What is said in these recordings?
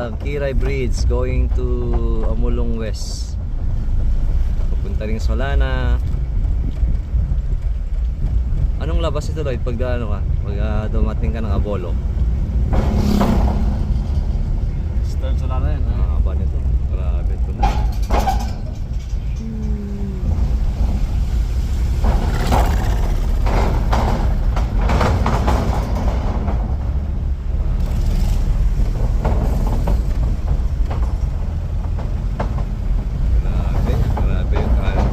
Kiray Bridge going to Amulong West. Papunta rin Solana. Anong labas ito, Lloyd? Pag dumating ka ng Abolo? Start Solana yan. Haba nito. Grabe ito na. Grabe yung kanan.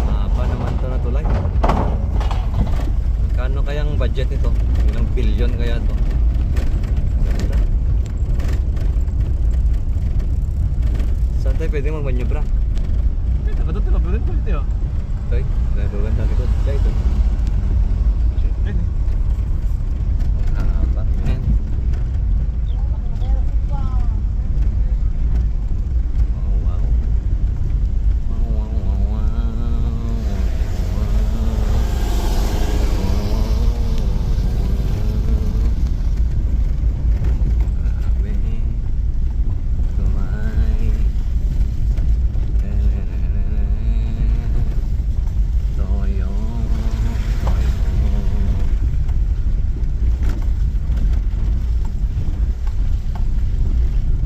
Haba naman ito na tulay. Magkano kayang budget nito? Ilang billion kaya ito? Ganda. Saan tayo pwede magmanyobra? Nakadot ka pa rin po ito. Ay, nadugan sa likod. Kaya ito. Ang haba. Ayan. Oh, wow. Wow, wow, wow, wow. Grabe. Tumay. Toyo.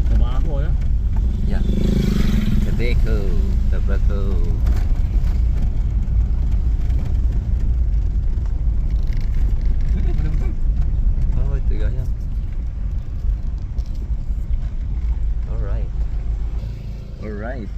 Tabako yan. Yeah. Tobacco. Tobacco. Oh, ito gaya. Alright. Alright.